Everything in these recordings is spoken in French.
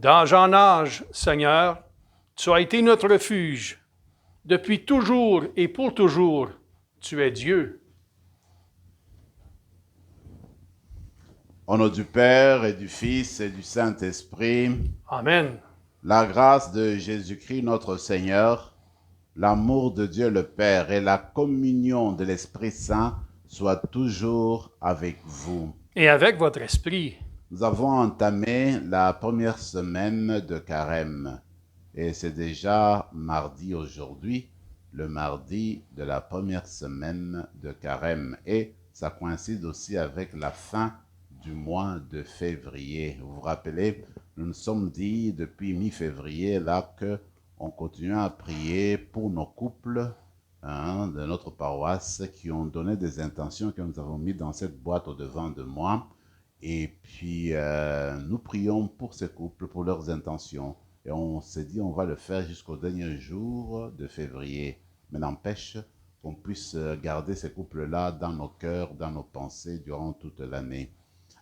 D'âge en âge, Seigneur, tu as été notre refuge. Depuis toujours et pour toujours, tu es Dieu. Au nom du Père et du Fils et du Saint-Esprit, Amen. la grâce de Jésus-Christ notre Seigneur, l'amour de Dieu le Père et la communion de l'Esprit Saint soient toujours avec vous. Et avec votre esprit. Nous avons entamé la première semaine de Carême et c'est déjà mardi aujourd'hui, le mardi de la première semaine de Carême, et ça coïncide aussi avec la fin du mois de février. Vous vous rappelez, nous nous sommes dit depuis mi-février là que on continue à prier pour nos couples de notre paroisse qui ont donné des intentions que nous avons mis dans cette boîte au devant de moi. Et puis, nous prions pour ces couples, pour leurs intentions. Et on s'est dit, on va le faire jusqu'au dernier jour de février. Mais n'empêche qu'on puisse garder ces couples-là dans nos cœurs, dans nos pensées durant toute l'année.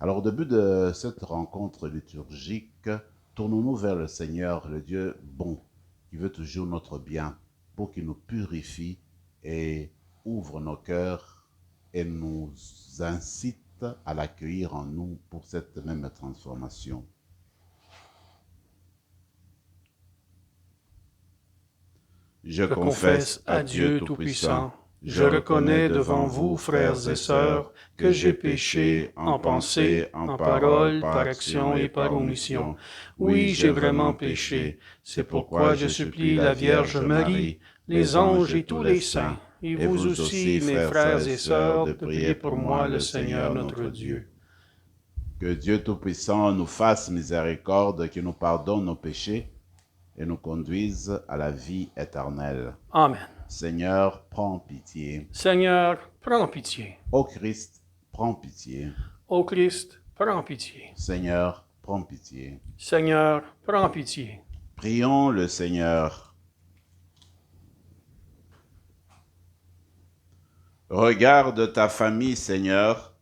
Alors, au début de cette rencontre liturgique, tournons-nous vers le Seigneur, le Dieu bon, qui veut toujours notre bien, pour qu'il nous purifie et ouvre nos cœurs et nous incite à l'accueillir en nous pour cette même transformation. Je confesse à Dieu Tout-Puissant, je reconnais devant vous, frères et sœurs, que j'ai péché en pensée, en parole, par action et par omission. Oui, j'ai vraiment péché. C'est pourquoi je supplie la Vierge Marie, les anges et tous les saints, et vous aussi, mes frères et sœurs, de prier pour moi le Seigneur notre Dieu. Que Dieu Tout-Puissant nous fasse miséricorde, qu'il nous pardonne nos péchés et nous conduise à la vie éternelle. Amen. Seigneur, prends pitié. Seigneur, prends pitié. Ô Christ, prends pitié. Ô Christ, prends pitié. Seigneur, prends pitié. Seigneur, prends pitié. Prions le Seigneur. Regarde ta famille, Seigneur,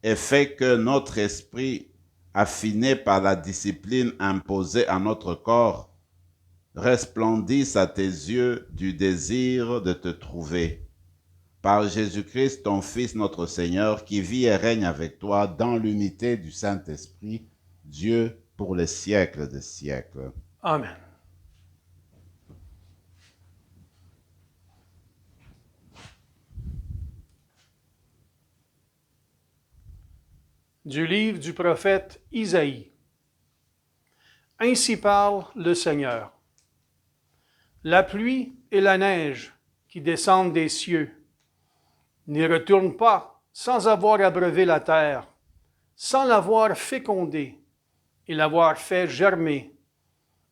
et fais que notre esprit, affiné par la discipline imposée à notre corps, resplendisse à tes yeux du désir de te trouver. Par Jésus-Christ, ton Fils, notre Seigneur, qui vit et règne avec toi dans l'unité du Saint-Esprit, Dieu pour les siècles des siècles. Amen. Du livre du prophète Isaïe. Ainsi parle le Seigneur. La pluie et la neige qui descendent des cieux n'y retournent pas sans avoir abreuvé la terre, sans l'avoir fécondée et l'avoir fait germer,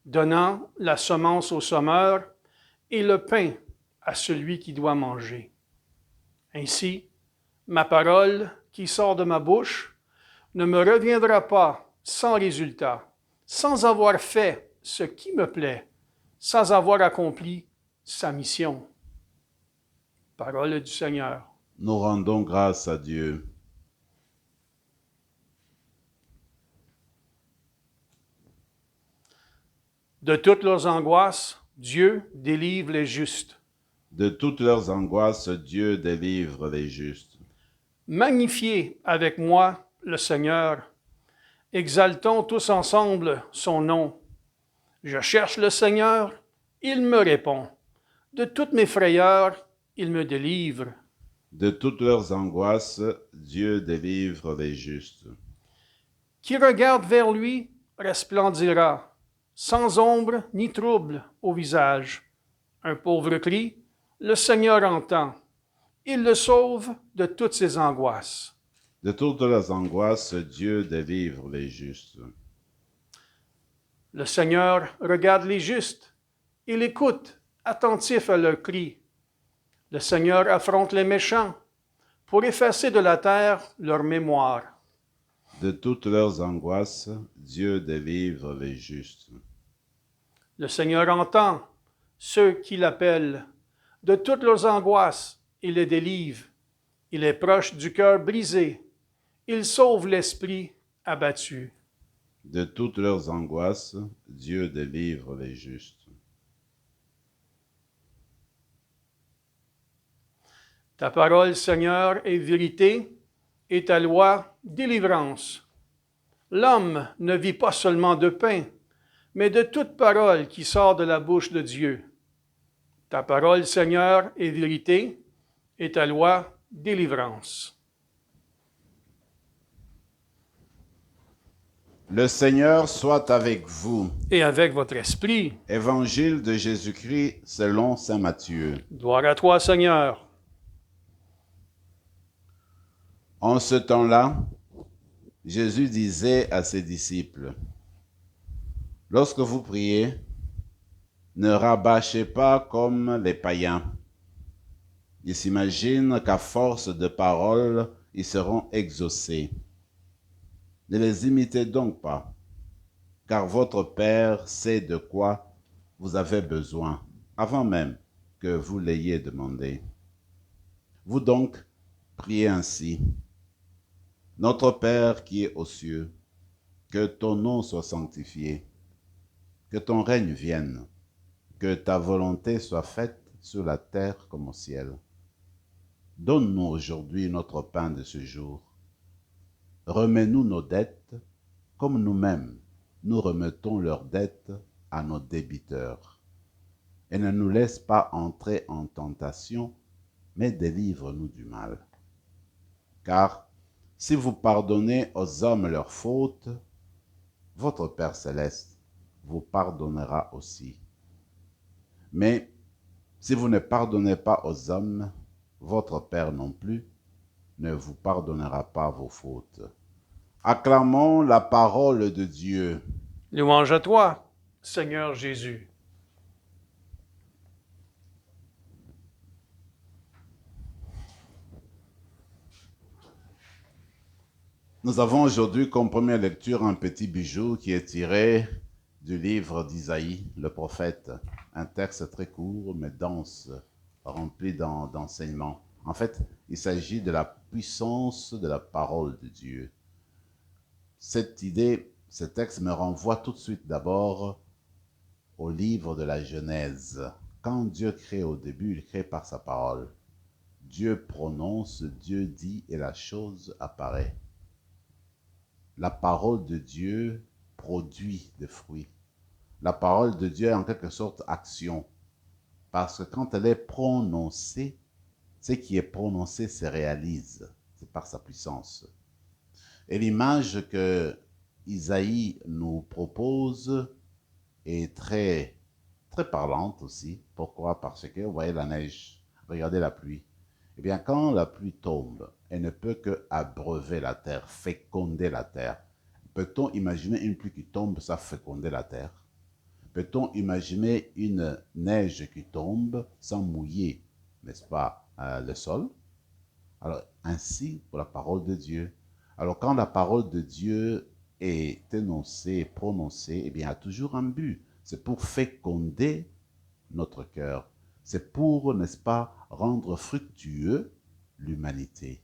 donnant la semence au semeur et le pain à celui qui doit manger. Ainsi, ma parole qui sort de ma bouche ne me reviendra pas sans résultat, sans avoir fait ce qui me plaît, sans avoir accompli sa mission. Parole du Seigneur. Nous rendons grâce à Dieu. De toutes leurs angoisses, Dieu délivre les justes. De toutes leurs angoisses, Dieu délivre les justes. Magnifiez avec moi le Seigneur. Exaltons tous ensemble son nom. Je cherche le Seigneur, il me répond. De toutes mes frayeurs, il me délivre. De toutes leurs angoisses, Dieu délivre les justes. Qui regarde vers lui resplendira, sans ombre ni trouble au visage. Un pauvre cri, le Seigneur entend. Il le sauve de toutes ses angoisses. De toutes leurs angoisses, Dieu délivre les justes. Le Seigneur regarde les justes. Il écoute, attentif à leurs cris. Le Seigneur affronte les méchants pour effacer de la terre leur mémoire. De toutes leurs angoisses, Dieu délivre les justes. Le Seigneur entend ceux qui l'appellent. De toutes leurs angoisses, il les délivre. Il est proche du cœur brisé. Il sauve l'esprit abattu. De toutes leurs angoisses, Dieu délivre les justes. Ta parole, Seigneur, est vérité et ta loi, délivrance. L'homme ne vit pas seulement de pain, mais de toute parole qui sort de la bouche de Dieu. Ta parole, Seigneur, est vérité et ta loi, délivrance. Le Seigneur soit avec vous. Et avec votre esprit. Évangile de Jésus-Christ selon saint Matthieu. Gloire à toi, Seigneur. En ce temps-là, Jésus disait à ses disciples, « Lorsque vous priez, ne rabâchez pas comme les païens. Ils s'imaginent qu'à force de paroles, ils seront exaucés. Ne les imitez donc pas, car votre Père sait de quoi vous avez besoin, avant même que vous l'ayez demandé. Vous donc, priez ainsi. Notre Père qui est aux cieux, que ton nom soit sanctifié, que ton règne vienne, que ta volonté soit faite sur la terre comme au ciel. Donne-nous aujourd'hui notre pain de ce jour. Remets-nous nos dettes, comme nous-mêmes, nous remettons leurs dettes à nos débiteurs. Et ne nous laisse pas entrer en tentation, mais délivre-nous du mal. Car si vous pardonnez aux hommes leurs fautes, votre Père céleste vous pardonnera aussi. Mais si vous ne pardonnez pas aux hommes, votre Père non plus ne vous pardonnera pas vos fautes. Acclamons la parole de Dieu. Louange à toi, Seigneur Jésus. Nous avons aujourd'hui comme première lecture un petit bijou qui est tiré du livre d'Isaïe, le prophète. Un texte très court mais dense, rempli d'enseignements. En fait, il s'agit de la puissance de la parole de Dieu. Cette idée, ce texte me renvoie tout de suite d'abord au livre de la Genèse. Quand Dieu crée au début, il crée par sa parole. Dieu prononce, Dieu dit et la chose apparaît. La parole de Dieu produit des fruits. La parole de Dieu est en quelque sorte action. Parce que quand elle est prononcée, ce qui est prononcé se réalise. C'est par sa puissance. Et l'image que Isaïe nous propose est très, très parlante aussi. Pourquoi? Parce que, vous voyez la neige, regardez la pluie. Eh bien, quand la pluie tombe, elle ne peut que abreuver la terre, féconder la terre. Peut-on imaginer une pluie qui tombe sans féconder la terre? Peut-on imaginer une neige qui tombe sans mouiller, n'est-ce pas, le sol? Alors, ainsi pour la parole de Dieu. Alors, quand la parole de Dieu est énoncée, prononcée, eh bien, il y a toujours un but. C'est pour féconder notre cœur. C'est pour, n'est-ce pas, rendre fructueux l'humanité.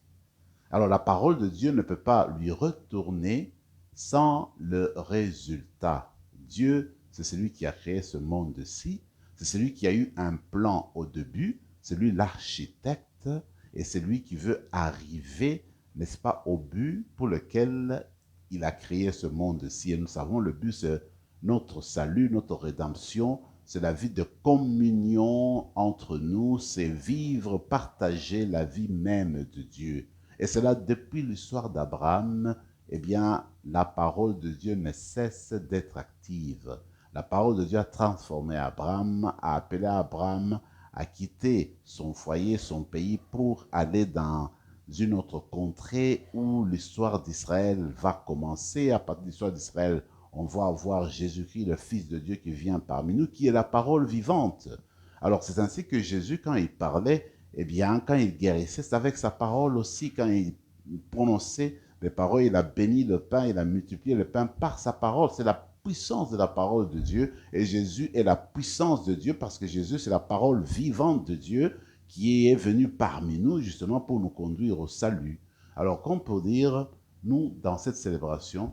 Alors, la parole de Dieu ne peut pas lui retourner sans le résultat. Dieu, c'est celui qui a créé ce monde-ci. C'est celui qui a eu un plan au début. C'est lui l'architecte. Et c'est lui qui veut arriver, n'est-ce pas, au but pour lequel il a créé ce monde-ci. Et nous savons, le but, c'est notre salut, notre rédemption, c'est la vie de communion entre nous, c'est vivre, partager la vie même de Dieu. Et c'est là, depuis l'histoire d'Abraham, eh bien, la parole de Dieu ne cesse d'être active. La parole de Dieu a transformé Abraham, a appelé Abraham à quitter son foyer, son pays, pour aller dans une autre contrée où l'histoire d'Israël va commencer. À partir de l'histoire d'Israël, on va avoir Jésus-Christ, le Fils de Dieu, qui vient parmi nous, qui est la parole vivante. Alors, c'est ainsi que Jésus, quand il parlait, eh bien, quand il guérissait, c'est avec sa parole aussi. Quand il prononçait les paroles, il a béni le pain, il a multiplié le pain par sa parole. C'est la puissance de la parole de Dieu. Et Jésus est la puissance de Dieu parce que Jésus, c'est la parole vivante de Dieu qui est venue parmi nous justement pour nous conduire au salut. Alors, qu'on peut dire, nous, dans cette célébration,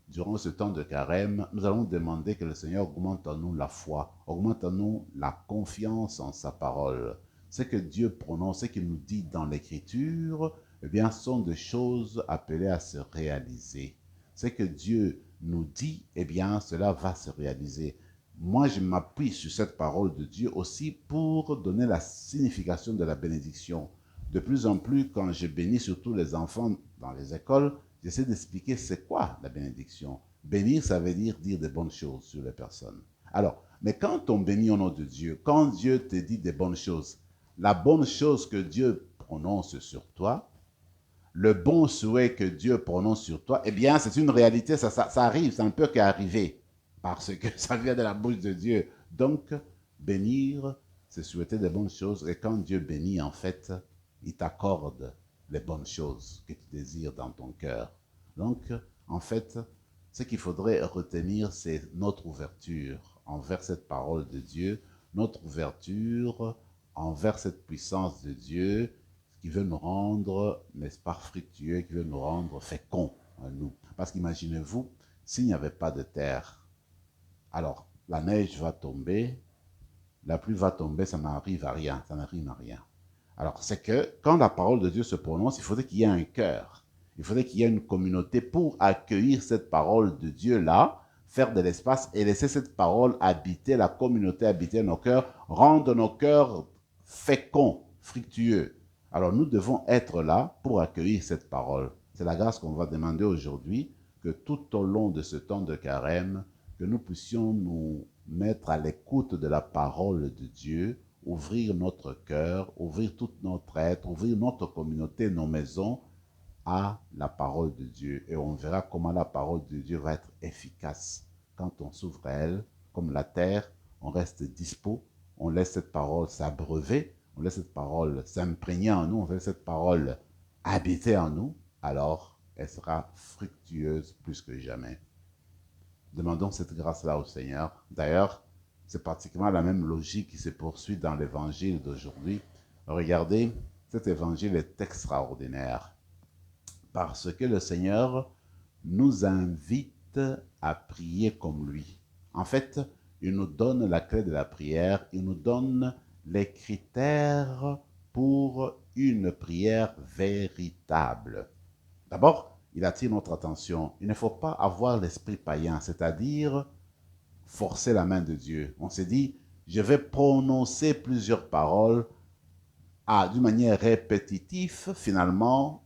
durant ce temps de carême, nous allons demander que le Seigneur augmente en nous la foi, augmente en nous la confiance en sa parole. Ce que Dieu prononce, ce qu'il nous dit dans l'Écriture, eh bien, sont des choses appelées à se réaliser. Ce que Dieu nous dit, eh bien, cela va se réaliser. Moi, je m'appuie sur cette parole de Dieu aussi pour donner la signification de la bénédiction. De plus en plus, quand je bénis surtout les enfants dans les écoles, j'essaie d'expliquer c'est quoi la bénédiction. Bénir, ça veut dire des bonnes choses sur les personnes. Alors, mais quand on bénit au nom de Dieu, quand Dieu te dit des bonnes choses, la bonne chose que Dieu prononce sur toi, le bon souhait que Dieu prononce sur toi, eh bien, c'est une réalité, ça arrive, ça ne peut qu'arriver, parce que ça vient de la bouche de Dieu. Donc, bénir, c'est souhaiter des bonnes choses, et quand Dieu bénit, en fait, il t'accorde les bonnes choses que tu désires dans ton cœur. Donc, en fait, ce qu'il faudrait retenir, c'est notre ouverture envers cette parole de Dieu, notre ouverture envers cette puissance de Dieu qui veut nous rendre, n'est-ce pas, fructueux, qui veut nous rendre féconds en nous. Parce qu'imaginez-vous, s'il n'y avait pas de terre, alors la neige va tomber, la pluie va tomber, ça n'arrive à rien, ça n'arrive à rien. Alors, c'est que quand la parole de Dieu se prononce, il faudrait qu'il y ait un cœur. Il faudrait qu'il y ait une communauté pour accueillir cette parole de Dieu-là, faire de l'espace et laisser cette parole habiter, la communauté habiter nos cœurs, rendre nos cœurs féconds, fructueux. Alors, nous devons être là pour accueillir cette parole. C'est la grâce qu'on va demander aujourd'hui, que tout au long de ce temps de carême, que nous puissions nous mettre à l'écoute de la parole de Dieu, ouvrir notre cœur, ouvrir tout notre être, ouvrir notre communauté, nos maisons à la parole de Dieu. Et on verra comment la parole de Dieu va être efficace. Quand on s'ouvre à elle, comme la terre, on reste dispo, on laisse cette parole s'abreuver, on laisse cette parole s'imprégner en nous, on laisse cette parole habiter en nous, alors elle sera fructueuse plus que jamais. Demandons cette grâce-là au Seigneur. D'ailleurs, c'est pratiquement la même logique qui se poursuit dans l'évangile d'aujourd'hui. Regardez, cet évangile est extraordinaire parce que le Seigneur nous invite à prier comme lui. En fait, il nous donne la clé de la prière, il nous donne les critères pour une prière véritable. D'abord, il attire notre attention. Il ne faut pas avoir l'esprit païen, c'est-à-dire forcer la main de Dieu. On s'est dit, je vais prononcer plusieurs paroles d'une manière répétitive. Finalement,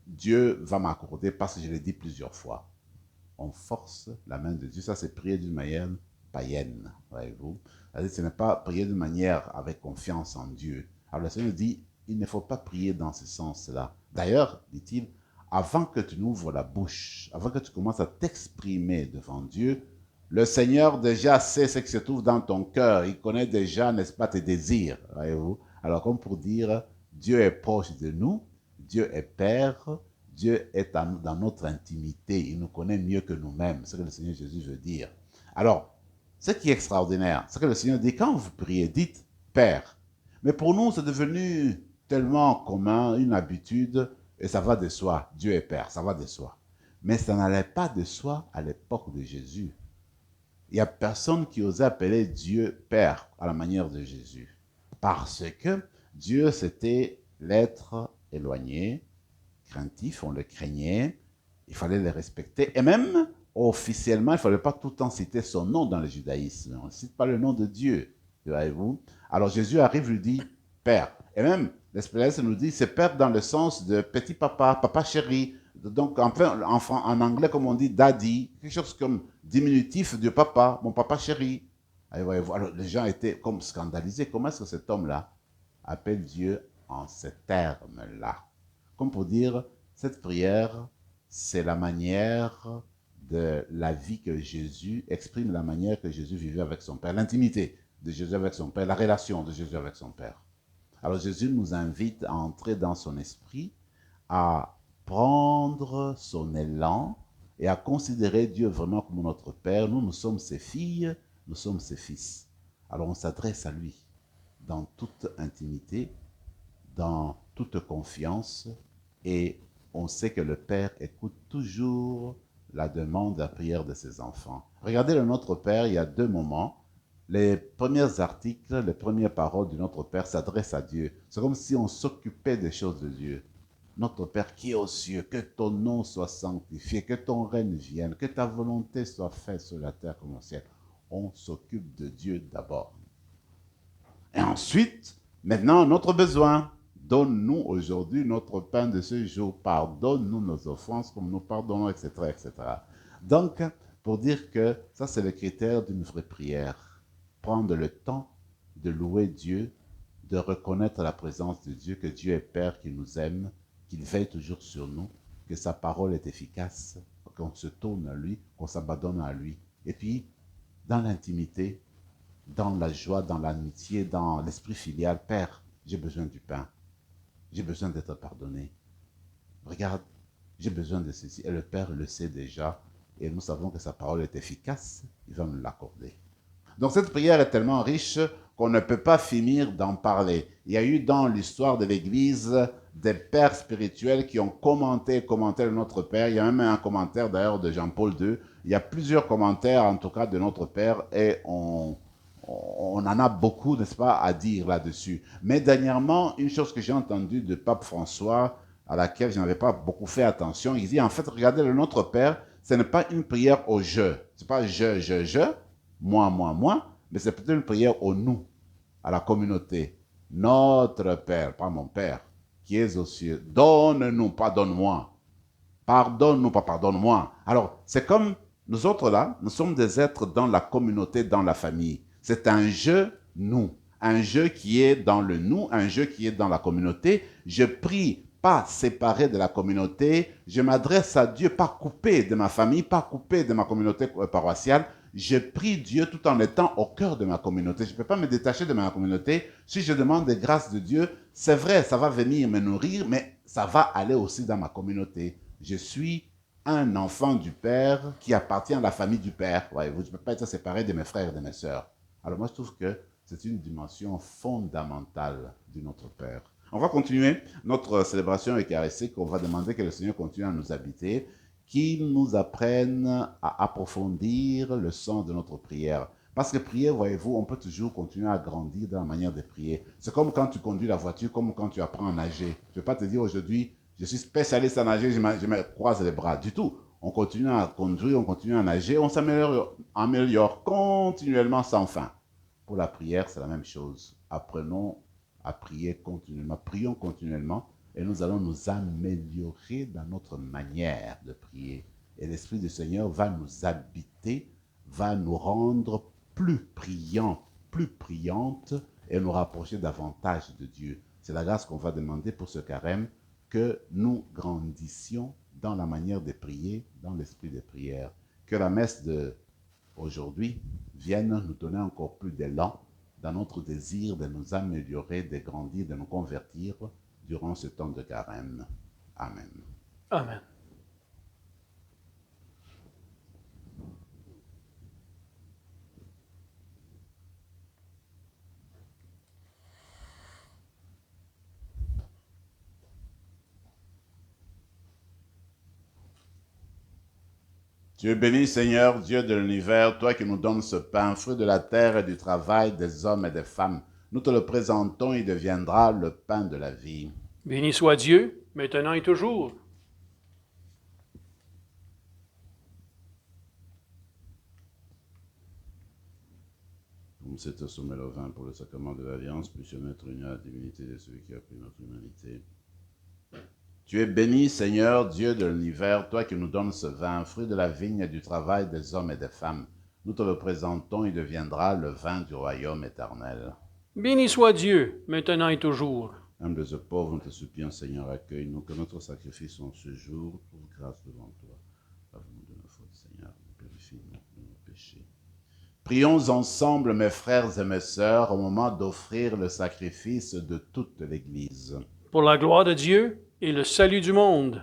Dieu va m'accorder parce que je l'ai dit plusieurs fois. On force la main de Dieu. Ça, c'est prier d'une manière païenne, voyez-vous. C'est-à-dire, ce n'est pas prier d'une manière avec confiance en Dieu. Alors, le Seigneur dit, il ne faut pas prier dans ce sens-là. D'ailleurs, dit-il, avant que tu n'ouvres la bouche, avant que tu commences à t'exprimer devant Dieu, le Seigneur déjà sait ce qui se trouve dans ton cœur. Il connaît déjà, n'est-ce pas, tes désirs, voyez-vous. Alors, comme pour dire, Dieu est proche de nous, Dieu est Père, Dieu est dans notre intimité. Il nous connaît mieux que nous-mêmes, c'est ce que le Seigneur Jésus veut dire. Alors, ce qui est extraordinaire, c'est que le Seigneur dit, quand vous priez, dites Père. Mais pour nous, c'est devenu tellement commun, une habitude, et ça va de soi. Dieu est Père, ça va de soi. Mais ça n'allait pas de soi à l'époque de Jésus. Il n'y a personne qui osait appeler Dieu Père à la manière de Jésus. Parce que Dieu, c'était l'être éloigné, craintif, on le craignait, il fallait le respecter. Et même, officiellement, il ne fallait pas tout le temps citer son nom dans le judaïsme. On ne cite pas le nom de Dieu, voyez-vous. Alors Jésus arrive, lui dit Père. Et même, l'Esprit nous dit, c'est Père dans le sens de petit papa, papa chéri. Donc, en anglais, comme on dit, daddy, quelque chose comme diminutif de papa, mon papa chéri. Alors, les gens étaient comme scandalisés. Comment est-ce que cet homme-là appelle Dieu en ces termes-là? Comme pour dire, cette prière, c'est la manière de la vie que Jésus exprime, la manière que Jésus vivait avec son Père, l'intimité de Jésus avec son Père, la relation de Jésus avec son Père. Alors Jésus nous invite à entrer dans son esprit, à prendre son élan et à considérer Dieu vraiment comme notre Père. Nous, nous sommes ses filles, nous sommes ses fils. Alors on s'adresse à lui dans toute intimité, dans toute confiance, et on sait que le Père écoute toujours la demande, la prière de ses enfants. Regardez le Notre Père, il y a deux moments. Les premiers articles, les premières paroles du Notre Père s'adressent à Dieu. C'est comme si on s'occupait des choses de Dieu. Notre Père qui est aux cieux, que ton nom soit sanctifié, que ton règne vienne, que ta volonté soit faite sur la terre comme au ciel. On s'occupe de Dieu d'abord. Et ensuite, maintenant, notre besoin. Donne-nous aujourd'hui notre pain de ce jour. Pardonne-nous nos offenses comme nous pardonnons, etc., etc. Donc, pour dire que ça, c'est le critère d'une vraie prière. Prendre le temps de louer Dieu, de reconnaître la présence de Dieu, que Dieu est Père, qui nous aime, qu'il veille toujours sur nous, que sa parole est efficace, qu'on se tourne à lui, qu'on s'abandonne à lui. Et puis, dans l'intimité, dans la joie, dans l'amitié, dans l'esprit filial, Père, j'ai besoin du pain. J'ai besoin d'être pardonné. Regarde, j'ai besoin de ceci. Et le Père le sait déjà. Et nous savons que sa parole est efficace. Il va nous l'accorder. Donc cette prière est tellement riche qu'on ne peut pas finir d'en parler. Il y a eu dans l'histoire de l'Église des pères spirituels qui ont commenté le Notre Père. Il y a même un commentaire d'ailleurs de Jean-Paul II. Il y a plusieurs commentaires en tout cas de Notre Père et on en a beaucoup, n'est-ce pas, à dire là-dessus. Mais dernièrement, une chose que j'ai entendue de Pape François, à laquelle je n'avais pas beaucoup fait attention, il dit, en fait, regardez, le Notre Père, ce n'est pas une prière au je. Ce n'est pas je, moi, mais c'est plutôt une prière au nous, à la communauté. Notre Père, pas mon Père, qui est aux cieux, donne-nous, pardonne-moi. Pardonne-nous, pas pardonne-moi. Alors, c'est comme nous autres là, nous sommes des êtres dans la communauté, dans la famille. C'est un jeu, nous. Un jeu qui est dans le nous, un jeu qui est dans la communauté. Je prie pas séparé de la communauté. Je m'adresse à Dieu, pas coupé de ma famille, pas coupé de ma communauté paroissiale. Je prie Dieu tout en étant au cœur de ma communauté. Je ne peux pas me détacher de ma communauté. Si je demande des grâces de Dieu, c'est vrai, ça va venir me nourrir, mais ça va aller aussi dans ma communauté. Je suis un enfant du Père qui appartient à la famille du Père. Voyez-vous, je ne peux pas être séparé de mes frères et de mes sœurs. Alors moi, je trouve que c'est une dimension fondamentale de notre Père. On va continuer notre célébration eucharistique. On va demander que le Seigneur continue à nous habiter, qu'il nous apprenne à approfondir le sens de notre prière. Parce que prier, voyez-vous, on peut toujours continuer à grandir dans la manière de prier. C'est comme quand tu conduis la voiture, comme quand tu apprends à nager. Je ne vais pas te dire aujourd'hui, je suis spécialiste à nager, je me croise les bras. Du tout. On continue à conduire, on continue à nager, on s'améliore continuellement sans fin. Pour la prière, c'est la même chose. Apprenons à prier continuellement. Prions continuellement et nous allons nous améliorer dans notre manière de prier. Et l'Esprit du Seigneur va nous habiter, va nous rendre plus priants, plus priantes et nous rapprocher davantage de Dieu. C'est la grâce qu'on va demander pour ce carême, que nous grandissions dans la manière de prier, dans l'esprit de prière. Que la messe d'aujourd'hui vienne nous donner encore plus d'élan dans notre désir de nous améliorer, de grandir, de nous convertir durant ce temps de carême. Amen. Amen. Tu es béni, Seigneur, Dieu de l'univers, toi qui nous donnes ce pain, fruit de la terre et du travail des hommes et des femmes. Nous te le présentons, il deviendra le pain de la vie. Béni soit Dieu, maintenant et toujours. Comme c'est soumet le vin pour le sacrement de l'Alliance, puissions être unis à la divinité de celui qui a pris notre humanité. Tu es béni, Seigneur, Dieu de l'univers, toi qui nous donnes ce vin, fruit de la vigne et du travail des hommes et des femmes. Nous te le présentons, il deviendra le vin du royaume éternel. Béni soit Dieu, maintenant et toujours. Humbles et pauvres, nous te supplions, Seigneur, accueille-nous, que notre sacrifice en ce jour trouve grâce devant toi. Lave-nous de nos fautes, Seigneur, purifie-nous de nos péchés. Prions ensemble, mes frères et mes sœurs, au moment d'offrir le sacrifice de toute l'Église. Pour la gloire de Dieu et le salut du monde.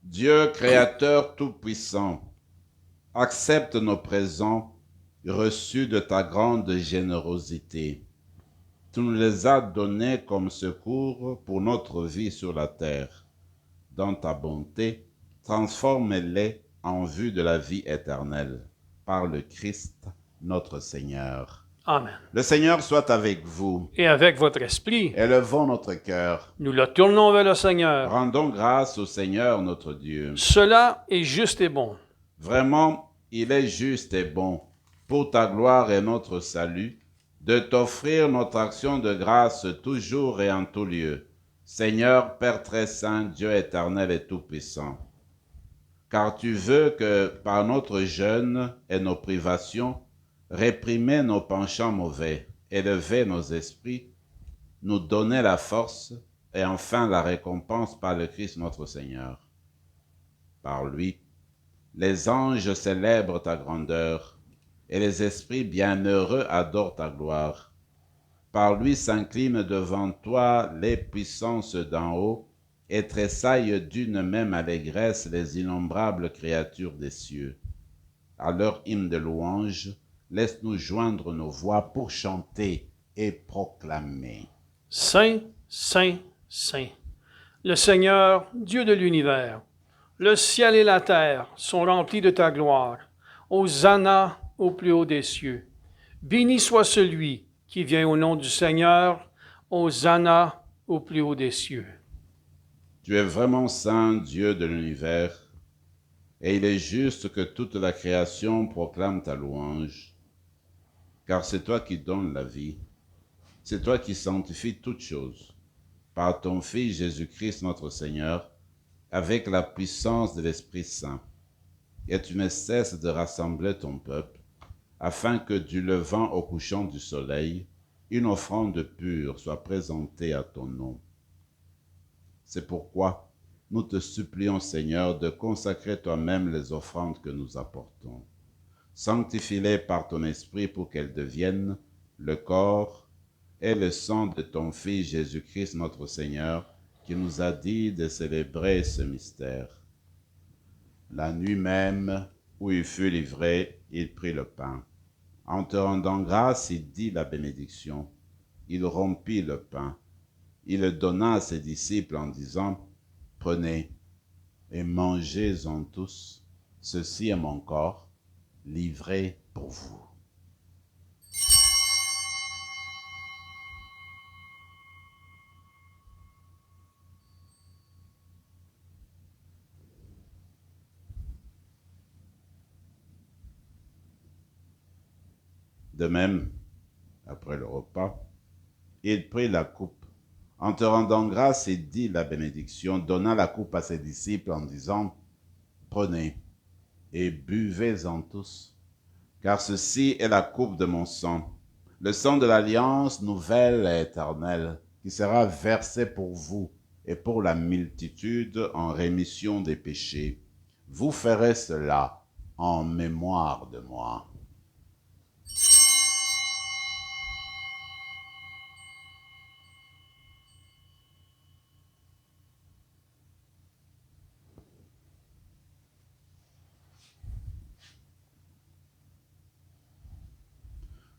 Dieu, Créateur tout-puissant, accepte nos présents reçus de ta grande générosité. Tu nous les as donnés comme secours pour notre vie sur la terre. Dans ta bonté, transforme-les en vue de la vie éternelle, par le Christ notre Seigneur. Amen. Le Seigneur soit avec vous. Et avec votre esprit, Élevons notre cœur. nous le tournons vers le Seigneur. Rendons grâce au Seigneur notre Dieu. Cela est juste et bon. Vraiment, il est juste et bon, pour ta gloire et notre salut, de t'offrir notre action de grâce toujours et en tout lieu. Seigneur, Père très saint, Dieu éternel et tout-puissant. Car tu veux que, par notre jeûne et nos privations, réprimer nos penchants mauvais, élever nos esprits, nous donner la force et enfin la récompense par le Christ notre Seigneur. Par lui, les anges célèbrent ta grandeur, et les esprits bienheureux adorent ta gloire. Par lui s'inclinent devant toi les puissances d'en haut, et tressaillent d'une même allégresse les innombrables créatures des cieux. À leur hymne de louange, laisse-nous joindre nos voix pour chanter et proclamer. Saint, Saint, Saint, le Seigneur, Dieu de l'univers. Le ciel et la terre sont remplis de ta gloire. Hosanna au plus haut des cieux. Béni soit celui qui vient au nom du Seigneur. Hosanna au plus haut des cieux. Tu es vraiment saint, Dieu de l'univers, et il est juste que toute la création proclame ta louange, car c'est toi qui donnes la vie, c'est toi qui sanctifies toutes choses, par ton Fils Jésus-Christ notre Seigneur, avec la puissance de l'Esprit Saint. Et tu ne cesses de rassembler ton peuple, afin que du levant au couchant du soleil, une offrande pure soit présentée à ton nom. C'est pourquoi nous te supplions, Seigneur, de consacrer toi-même les offrandes que nous apportons. Sanctifie-les par ton Esprit pour qu'elles deviennent le corps et le sang de ton Fils Jésus-Christ notre Seigneur, qui nous a dit de célébrer ce mystère. La nuit même où il fut livré, il prit le pain. En te rendant grâce, il dit la bénédiction. Il rompit le pain. Il le donna à ses disciples en disant, « Prenez et mangez-en tous, ceci est mon corps, livré pour vous. » De même, après le repas, il prit la coupe. En te rendant grâce, il dit la bénédiction, donna la coupe à ses disciples en disant, « Prenez et buvez-en tous, car ceci est la coupe de mon sang, le sang de l'alliance nouvelle et éternelle, qui sera versé pour vous et pour la multitude en rémission des péchés. Vous ferez cela en mémoire de moi. »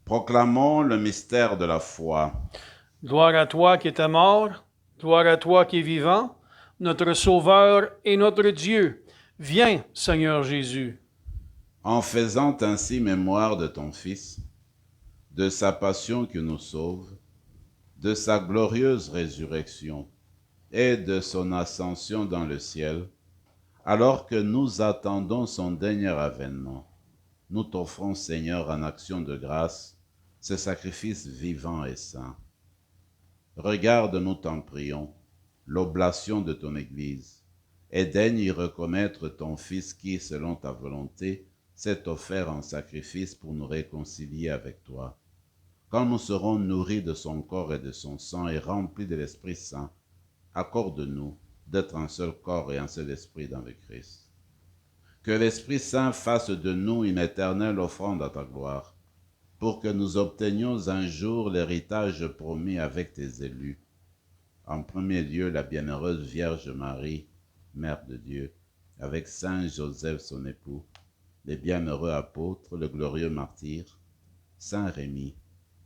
Proclamons le mystère de la foi. Gloire à toi qui étais mort, gloire à toi qui es vivant, notre Sauveur et notre Dieu. Viens, Seigneur Jésus. En faisant ainsi mémoire de ton Fils, de sa passion qui nous sauve, de sa glorieuse résurrection et de son ascension dans le ciel, alors que nous attendons son dernier avènement, nous t'offrons, Seigneur, en action de grâce, ce sacrifice vivant et saint. Regarde, nous t'en prions, l'oblation de ton Église, et daigne y reconnaître ton Fils qui, selon ta volonté, s'est offert en sacrifice pour nous réconcilier avec toi. Quand nous serons nourris de son corps et de son sang et remplis de l'Esprit Saint, accorde-nous d'être un seul corps et un seul esprit dans le Christ. Que l'Esprit Saint fasse de nous une éternelle offrande à ta gloire, pour que nous obtenions un jour l'héritage promis avec tes élus. En premier lieu, la bienheureuse Vierge Marie, Mère de Dieu, avec Saint Joseph son époux, les bienheureux apôtres, le glorieux martyr, Saint Rémy,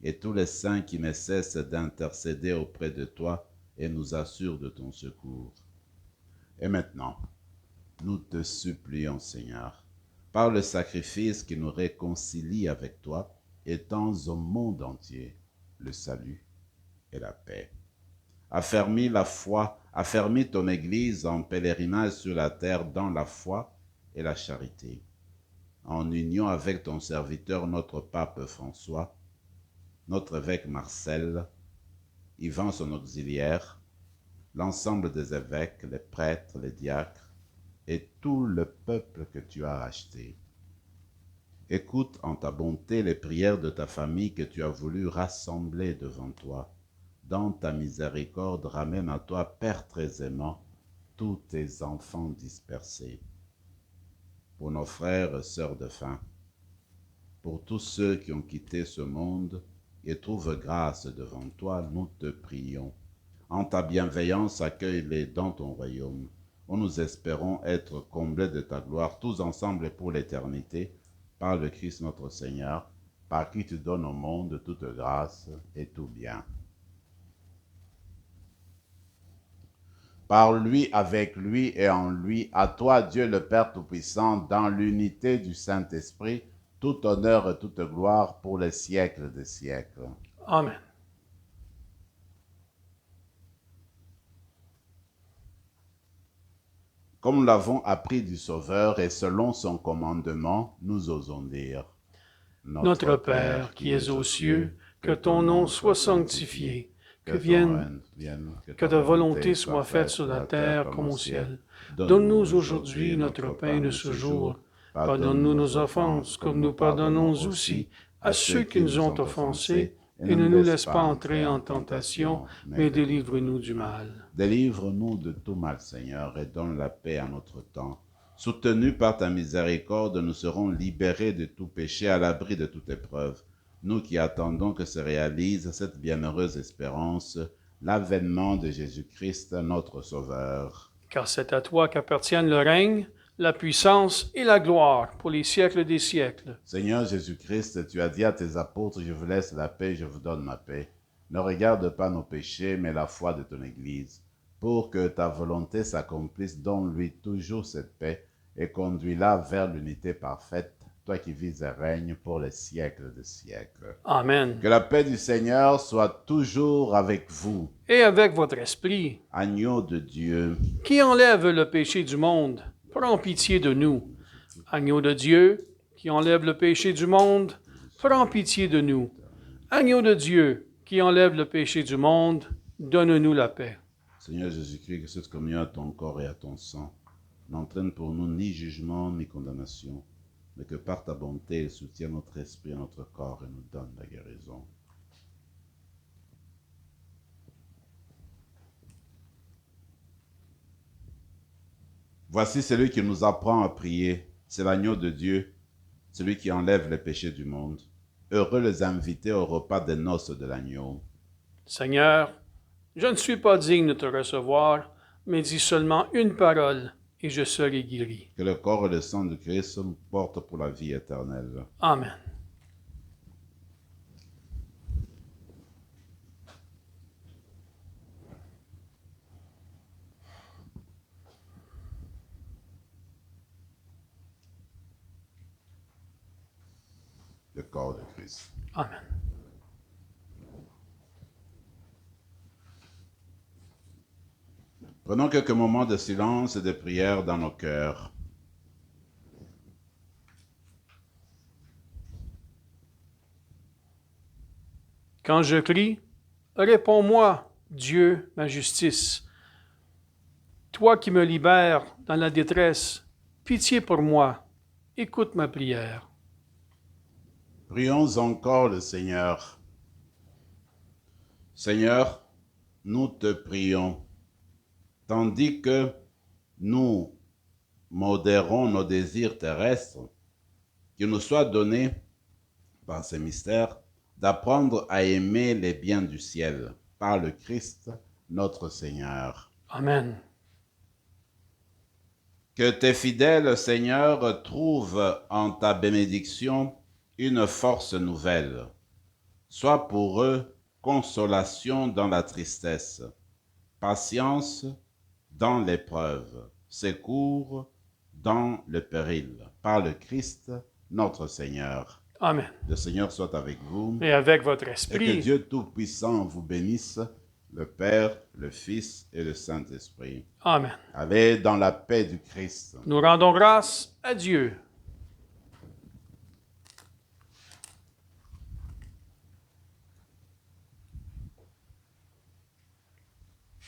et tous les saints qui ne cessent d'intercéder auprès de toi et nous assurent de ton secours. Et maintenant, Nous te supplions, Seigneur, par le sacrifice qui nous réconcilie avec toi, étends au monde entier le salut et la paix. Affermis la foi, affermis ton Église en pèlerinage sur la terre dans la foi et la charité. En union avec ton serviteur, notre pape François, notre évêque Marcel, Yvan son auxiliaire, l'ensemble des évêques, les prêtres, les diacres et tout le peuple que tu as racheté. Écoute en ta bonté les prières de ta famille que tu as voulu rassembler devant toi. Dans ta miséricorde, ramène à toi, Père très aimant, tous tes enfants dispersés. Pour nos frères et sœurs défunts, pour tous ceux qui ont quitté ce monde et trouvent grâce devant toi, nous te prions. En ta bienveillance, accueille-les dans ton royaume, où nous espérons être comblés de ta gloire, tous ensemble et pour l'éternité, par le Christ notre Seigneur, par qui tu donnes au monde toute grâce et tout bien. Par lui, avec lui et en lui, à toi, Dieu le Père Tout-Puissant, dans l'unité du Saint-Esprit, tout honneur et toute gloire pour les siècles des siècles. Amen. Comme nous l'avons appris du Sauveur et selon son commandement, nous osons dire: Notre Père qui es aux cieux, que ton nom soit sanctifié, que vienne, que ta volonté soit faite sur la terre comme au ciel. Donne-nous aujourd'hui notre pain de ce jour. Pardonne-nous nos offenses, comme nous pardonnons aussi à ceux qui nous ont offensés, et ne nous laisse pas entrer en tentation, mais délivre-nous du mal. Délivre-nous de tout mal, Seigneur, et donne la paix à notre temps. Soutenus par ta miséricorde, nous serons libérés de tout péché, à l'abri de toute épreuve. Nous qui attendons que se réalise cette bienheureuse espérance, l'avènement de Jésus-Christ, notre Sauveur. Car c'est à toi qu'appartiennent le règne, la puissance et la gloire pour les siècles des siècles. Seigneur Jésus-Christ, tu as dit à tes apôtres: je vous laisse la paix, je vous donne ma paix. Ne regarde pas nos péchés, mais la foi de ton Église, pour que ta volonté s'accomplisse. Donne-lui toujours cette paix et conduis-la vers l'unité parfaite, toi qui vis et règnes pour les siècles des siècles. Amen. Que la paix du Seigneur soit toujours avec vous. Et avec votre esprit, Agneau de Dieu, qui enlève le péché du monde, prends pitié de nous. Agneau de Dieu, qui enlève le péché du monde, prends pitié de nous. Agneau de Dieu, qui enlève le péché du monde, donne-nous la paix. Seigneur Jésus-Christ, que cette communion à ton corps et à ton sang n'entraîne pour nous ni jugement ni condamnation, mais que par ta bonté, elle soutienne notre esprit et notre corps et nous donne la guérison. Voici celui qui nous apprend à prier. C'est l'agneau de Dieu, celui qui enlève les péchés du monde. Heureux les invités au repas des noces de l'agneau. Seigneur, je ne suis pas digne de te recevoir, mais dis seulement une parole, et je serai guéri. Que le corps et le sang de Christ nous portent pour la vie éternelle. Amen. Le corps de Christ. Amen. Prenons quelques moments de silence et de prière dans nos cœurs. Quand je crie, réponds-moi, Dieu, ma justice. Toi qui me libères dans la détresse, pitié pour moi, écoute ma prière. Prions encore le Seigneur. Seigneur, nous te prions, tandis que nous modérons nos désirs terrestres, qu'il nous soit donné, par ces mystères, d'apprendre à aimer les biens du ciel, par le Christ notre Seigneur. Amen. Que tes fidèles, Seigneur, trouvent en ta bénédiction une force nouvelle. Sois pour eux consolation dans la tristesse, patience dans l'épreuve, secours dans le péril, par le Christ, notre Seigneur. Amen. Le Seigneur soit avec vous Et avec votre et que esprit. Dieu Tout-Puissant vous bénisse, le Père, le Fils et le Saint-Esprit. Amen. Allez dans la paix du Christ. Nous rendons grâce à Dieu.